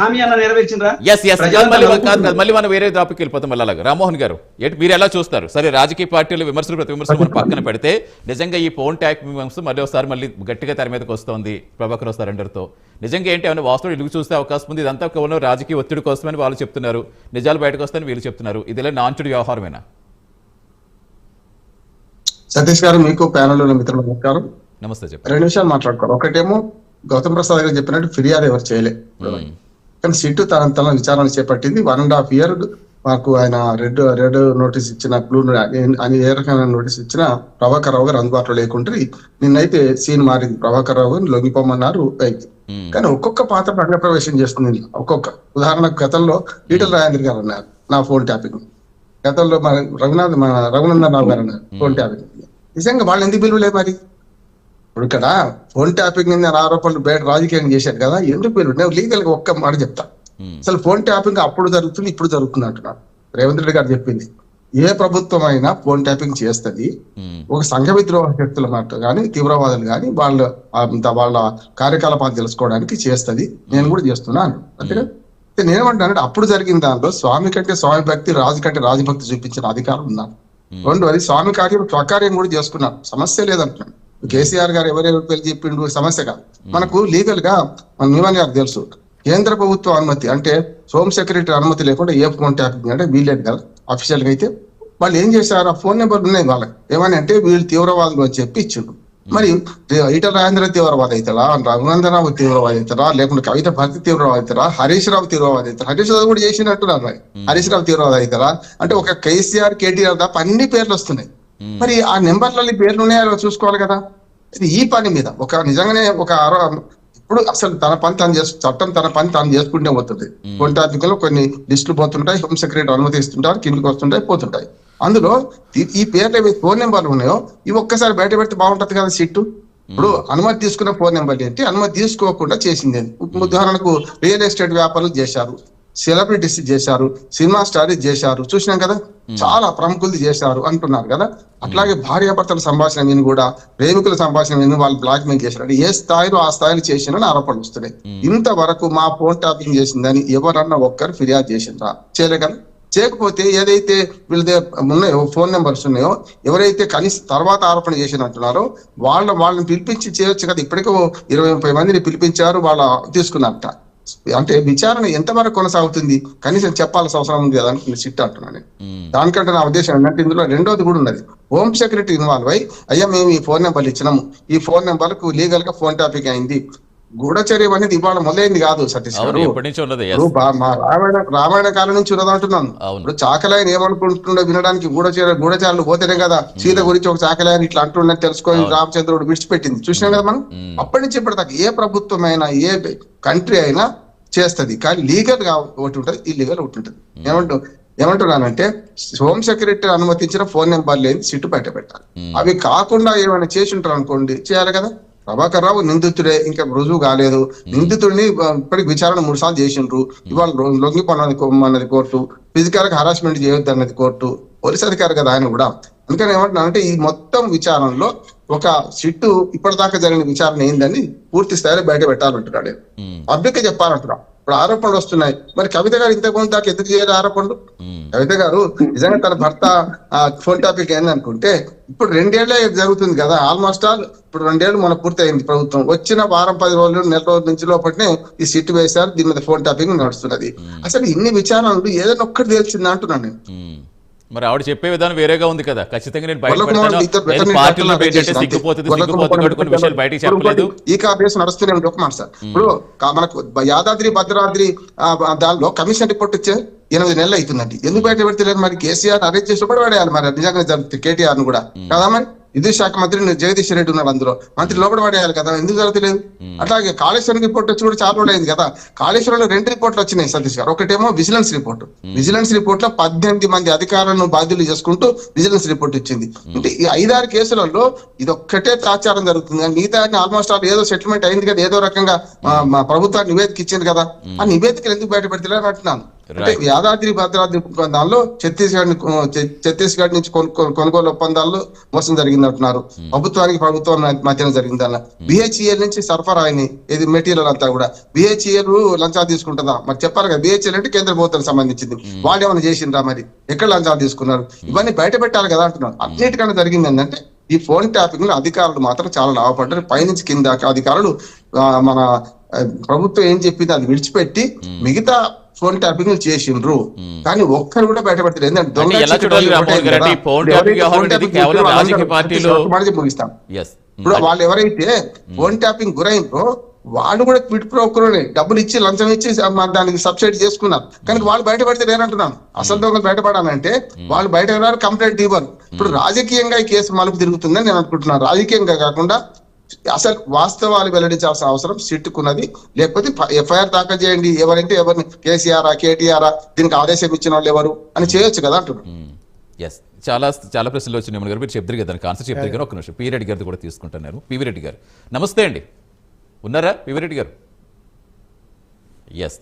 హామీ అన్న నెరవేర్చిండ్రా? మళ్ళీ మనం వేరే టాపిక్ వెళ్ళిపోతాం. మళ్ళీ అలాగా రామ్మోహన్ గారు మీరు ఎలా చూస్తారు? సరే, రాజకీయ పార్టీలు విమర్శలు ప్రతి విమర్శలు మనం పక్కన పెడితే నిజంగా ఈ ఫోన్ ట్యాక్ విమర్శ మళ్ళీ గట్టిగా తెర మీదకి వస్తుంది ప్రభాకర్ సరెండర్తో. నిజంగా ఏంటి ఏమైనా వాస్తవం ఇల్లు చూస్తే అవకాశం ఉంది? ఇదంతా కేవలం రాజకీయ ఒత్తిడి కోసమని వాళ్ళు చెప్తున్నారు, నిజాలు బయటకు వస్తాయని వీళ్ళు చెప్తున్నారు. ఇదిలా నాంచుడు వ్యవహారమేనా? సతీష్ గారు, మీకు ప్యానెల్ మిత్రులు నమస్కారం. నమస్తే. చెప్పండి. 2 నిమిషాలు మాట్లాడుకోవాలి. ఒకటేమో గౌతమ్ ప్రసాద్ గారు చెప్పినట్టు ఫిర్యాదు ఎవరు చేయలే, కానీ సిట్టు తన విచారణ చేపట్టింది. 1.5 year మాకు ఆయన రెడ్ నోటీస్ ఇచ్చిన, బ్లూ అని ఏ రకమైన నోటీస్ ఇచ్చినా ప్రభాకర్ రావు గారు అందుబాటులో లేకుంటే నిన్నైతే సీన్ మారింది. ప్రభాకర్ రావు గారిని లొంగిపోమన్నారు అయింది. కానీ ఒక్కొక్క పాత్ర రంగప్రవేశం చేస్తుంది. ఒక్కొక్క ఉదాహరణకు గతంలో ఈటల రాజేంద్ర గారు అన్నారు నా ఫోన్ ట్యాపింగ్, గతంలో మన రఘునందన్ రావు గారు అన్నారు ఫోన్ ట్యాపింగ్. నిజంగా వాళ్ళు ఎందుకు పిలువలేదు మరి? ఇప్పుడు ఇక్కడ ఫోన్ ట్యాపింగ్ ఆరోపణలు బయట రాజకీయం చేశారు కదా, ఎందుకు పిలువ? నేను లీగల్ గా ఒక్క మాట చెప్తా. అసలు ఫోన్ ట్యాపింగ్ అప్పుడు జరుగుతుంది, ఇప్పుడు జరుగుతుంది అంటున్నారు. రేవంత్ రెడ్డి గారు చెప్పింది ఏ ప్రభుత్వం అయినా ఫోన్ ట్యాపింగ్ చేస్తుంది. ఒక సంఘ విద్రోహ శక్తుల మాట కానీ తీవ్రవాదులు కానీ వాళ్ళ కార్యకలాపాలు తెలుసుకోవడానికి చేస్తుంది. నేను కూడా చేస్తున్నాను అంతేగా. నేనేమంటానంటే అప్పుడు జరిగిన దానిలో స్వామి కంటే స్వామి భక్తి, రాజు కంటే రాజభక్తి చూపించిన అధికారం ఉన్నారు. రెండోది స్వామి కార్యం స్వకార్యం కూడా చేసుకున్నారు, సమస్య లేదంటున్నాను. కేసీఆర్ గారు ఎవరెవరు పెళ్లి చెప్పిండు సమస్య కాదు. మనకు లీగల్ గా మన నివాన్ గారు తెలుసు, కేంద్ర ప్రభుత్వ అనుమతి అంటే హోమ్ సెక్రటరీ అనుమతి లేకుండా ఏ ఫోన్ ట్యాపింగ్ అంటే వీల్లేదు కదా. అఫీషియల్ గా అయితే వాళ్ళు ఏం చేశారు, ఆ ఫోన్ నెంబర్లు ఉన్నాయి వాళ్ళకి. ఏమని అంటే వీళ్ళు తీవ్రవాదులు అని చెప్పి ఇచ్చిండ్రు. మరి ఈటల రాజేంద్ర తీవ్రవాది అవుతారా, రఘునందరావు తీవ్రవాది అవుతారా, లేకుంటే కవిత భక్తి తీవ్రవాది అవుతారా, హరీష్ రావు తీవ్రవాది అవుతారా? హరీష్ రావు కూడా చేసినట్టున్నారు. మరి హరీష్ రావు తీవ్రవాది అవుతారా అంటే ఒక కేసీఆర్, కేటీఆర్ తప్ప అన్ని పేర్లు వస్తున్నాయి. మరి ఆ నెంబర్లలో పేర్లు ఉన్నాయో చూసుకోవాలి కదా. ఈ పని మీద ఒక నిజంగానే ఇప్పుడు అసలు తన పని తాను చట్టం తన పని తాను చేసుకుంటే పోతుంది. ఫోన్ ట్యాపింగ్ లో కొన్ని లిస్టులు పోతుంటాయి, హోమ్ సెక్రటరీ అనుమతి ఇస్తుంటారు, కిందికి వస్తుంటాయి, పోతుంటాయి. అందులో ఈ పేర్లు ఫోన్ నెంబర్లు ఉన్నాయో ఇవి ఒక్కసారి బయట పెడితే బాగుంటది కదా సిట్టు. ఇప్పుడు అనుమతి తీసుకున్న ఫోన్ నెంబర్లు ఏంటి, అనుమతి తీసుకోకుండా చేసింది. ఉదాహరణకు రియల్ ఎస్టేట్ వ్యాపారులు చేశారు, సెలబ్రిటీస్ చేశారు, సినిమా స్టార్ చేశారు, చూసినాం కదా, చాలా ప్రముఖులు చేశారు అంటున్నారు కదా. అట్లాగే భార్యాభర్తల సంభాషణ విని కూడా ప్రేమికుల సంభాషణ విని వాళ్ళు బ్లాక్ మెయిల్ చేశారు. ఏ స్థాయిలో ఆ స్థాయిలో చేసినని ఆరోపణలు వస్తున్నాయి. ఇంతవరకు మా ఫోన్ ట్యాపింగ్ చేసిందని ఎవరన్నా ఒక్కరు ఫిర్యాదు చేసిండ్రా? చేయలే కదా. చేయకపోతే ఏదైతే వీళ్ళ ఉన్నాయో ఫోన్ నెంబర్స్ ఉన్నాయో ఎవరైతే కనీసం తర్వాత ఆరోపణ చేసినట్టున్నారో వాళ్ళని పిలిపించి చేయొచ్చు కదా. ఇప్పటికో 20-30 మందిని పిలిపించారు, వాళ్ళ తీసుకున్నట్ట. అంటే విచారణ ఎంతవరకు కొనసాగుతుంది కనీసం చెప్పాల్సిన అవసరం ఉంది కదా అని సిట్ అంటున్నాను. దానికంటే నా ఉద్దేశం ఏంటంటే ఇందులో రెండోది కూడా ఉన్నది. హోమ్ సెక్రటరీ ఇన్వాల్వ్ అయ్యి అయ్యా మేము ఈ ఫోన్ నెంబర్లు ఇచ్చినాము, ఈ ఫోన్ నెంబర్కు లీగల్ గా ఫోన్ టాపిక్ అయింది. గూఢచర్యం అనేది ఇవాళ మొదలైంది కాదు సతీష్ గారు, రామాయణ కాలం నుంచి ఉన్నది అంటున్నాను. ఇప్పుడు చాకలాయని ఏమనుకుంటుండో వినడానికి గూఢచారులు పోతేనే కదా సీత గురించి ఒక చాకలాయని ఇట్లా అంటుండని తెలుసుకొని రామచంద్రుడు విడిచిపెట్టింది, చూసినాం కదా మనం. అప్పటి నుంచి ఇప్పటిదాకా ఏ ప్రభుత్వం అయినా ఏ కంట్రీ అయినా చేస్తుంది, కానీ లీగల్ గా ఒకటి ఉంటుంది, ఇల్లీగల్ ఒకటి ఉంటుంది. ఏమంటున్నానంటే హోమ్ సెక్రటరీ అనుమతించిన ఫోన్ నెంబర్ లేని సిట్టు బయట పెట్టాలి. అవి కాకుండా ఏమైనా చేసి ఉంటారు అనుకోండి, చేయాలి కదా. ప్రభాకర్ రావు నిందితుడే, ఇంకా రుజువు కాలేదు. నిందితుడిని ఇప్పటికి విచారణ 3 సార్లు చేసిండ్రు. ఇవాళ లొంగిపోన్నది కోర్టు, ఫిజికల్ గా హరాస్మెంట్ చేయొద్దు అన్నది కోర్టు, పోలీస్ అధికారి కదా ఆయన కూడా. అందుకని ఏమంటున్నానంటే ఈ మొత్తం విచారణలో ఒక సిట్టు ఇప్పటిదాకా జరిగిన విచారణ ఏందని పూర్తి స్థాయిలో బయట పెట్టాలంటున్నాడు, పబ్లిక్ గా చెప్పాలంటున్నాడు. ఇప్పుడు ఆరోపణలు వస్తున్నాయి, మరి కవిత గారు ఇంతకుముందు దాకా ఎందుకు చేయరు ఆరోపణలు? కవిత గారు నిజంగా తన భర్త ఫోన్ టాపిక్ ఏందనుకుంటే ఇప్పుడు 2 ఏళ్లే జరుగుతుంది కదా, ఆల్మోస్ట్ ఆల్ ఇప్పుడు 2 ఏళ్ళు మన పూర్తి అయింది ప్రభుత్వం. వచ్చిన వారం 10 రోజులు నెల రోజుల నుంచి లోపలనే ఈ సిట్ వేశారు, దీని మీద ఫోన్ టాపిక్ నడుస్తున్నది. అసలు ఇన్ని విచారణలు ఏదైనా ఒక్కటి తెలిసింది అంటున్నాను నేను. మరి ఆవిడ చెప్పే విధానం వేరేగా ఉంది కదా. ఖచ్చితంగా నేను ఈ కేసు నడుస్తూనే ఉంది. ఒక మాట సార్, ఇప్పుడు మనకు యాదాద్రి భద్రాద్రి దానిలో కమిషన్ రిపోర్ట్ ఇచ్చే 8 నెలలు అవుతుందండి. ఎందుకు బయట పెడతలేదు? మరి కేసీఆర్ అరెస్ట్ చేసి కూడా పడేయాలి, మరి నిజంగా జరుగుతుంది కేటీఆర్ ను కూడా కదా. మరి విద్యుత్ శాఖ మంత్రి జగదీష్ రెడ్డి ఉన్నాడు, అందులో మంత్రి లోపల పడేయాలి కదా, ఎందుకు జరుగుతలేదు? అట్లాగే కాళేశ్వరం రిపోర్ట్ వచ్చి కూడా చాలా రోజులు అయింది కదా. కాళేశ్వరంలో 2 రిపోర్ట్లు వచ్చినాయి సతీష్ గారు. ఒకటేమో విజిలెన్స్ రిపోర్ట్, విజిలెన్స్ రిపోర్ట్ లో 18 మంది అధికారులను బాధ్యులు చేసుకుంటూ విజిలెన్స్ రిపోర్ట్ ఇచ్చింది. అంటే ఈ 5-6 కేసులలో ఇది ఒక్కటే తాచారం జరుగుతుంది. మిగతా ఆల్మోస్ట్ ఆల్ ఏదో సెటిల్మెంట్ అయింది కదా, ఏదో రకంగా ప్రభుత్వానికి నివేదిక ఇచ్చింది కదా. ఆ నివేదికలు ఎందుకు బయట పెడతలేరు అంటున్నాను. అంటే యాదాద్రి భద్రాద్రి ఒప్పందాల్లో ఛత్తీస్గఢ్ నుంచి కొనుగోలు ఒప్పందాల్లో మోసం జరిగింది అంటున్నారు. ప్రభుత్వం మధ్యన జరిగింది అలా. బిహెచ్ఈఎల్ నుంచి సరఫరా అయిన ఇది మెటీరియల్ అంతా కూడా బిహెచ్ఈఎల్ లంచాలు తీసుకుంటుందా? మరి చెప్పాలి కదా. బిహెచ్ఎల్ అంటే కేంద్ర ప్రభుత్వానికి సంబంధించింది. వాళ్ళు ఏమైనా చేసిండ్రా? మరి ఎక్కడ లంచాలు తీసుకున్నారు? ఇవన్నీ బయట పెట్టాలి కదా అంటున్నారు. అన్నిటికన్నా జరిగింది ఏంటంటే ఈ ఫోన్ ట్యాపింగ్ లో అధికారులు మాత్రం చాలా లాభపడ్డారు. పైనుంచి కింద అధికారులు మన ప్రభుత్వం ఏం చెప్పింది అది విడిచిపెట్టి మిగతా ఫోన్ ట్యాపింగ్ చేసిండ్రు. కానీ ఒక్కరు కూడా బయటపడతారు. ఎందుకంటే ముగిస్తాం. ఇప్పుడు వాళ్ళు ఎవరైతే ఫోన్ ట్యాపింగ్ గురైందో వాళ్ళు కూడా క్విట్ ప్రోక్రోని డబ్బులు ఇచ్చి లంచం ఇచ్చి దానికి సబ్సిడీ చేసుకున్నారు. కానీ వాళ్ళు బయటపడితే నేనంటున్నాను. అసలు దొంగలు బయటపడాలంటే వాళ్ళు బయట కంప్లైంట్ ఇవ్వరు. ఇప్పుడు రాజకీయంగా ఈ కేసు మలుపు తిరుగుతుందని నేను అనుకుంటున్నాను. రాజకీయంగా కాకుండా అసలు వాస్తవాలు వెల్లడించాల్సిన అవసరం సిట్టుకున్నది. లేకపోతే ఎఫ్ఐఆర్ దాఖలు చేయండి. ఎవరంటే ఎవరిని కేసీఆర్ కేటీఆర్ దీనికి ఆదేశం ఇచ్చిన వాళ్ళు ఎవరు అని చేయొచ్చు కదా అంటున్నారు. చాలా ప్రశ్నలు వచ్చినాయి గారు. మీరు చెప్తారు కదా ఆన్సర్ చెప్తారు కానీ ఒక్క నిమిషం పివి రెడ్డి గారితో కూడా తీసుకుంటున్నారు. పివి రెడ్డి గారు నమస్తే అండి, ఉన్నారా పివి రెడ్డి గారు? ఎస్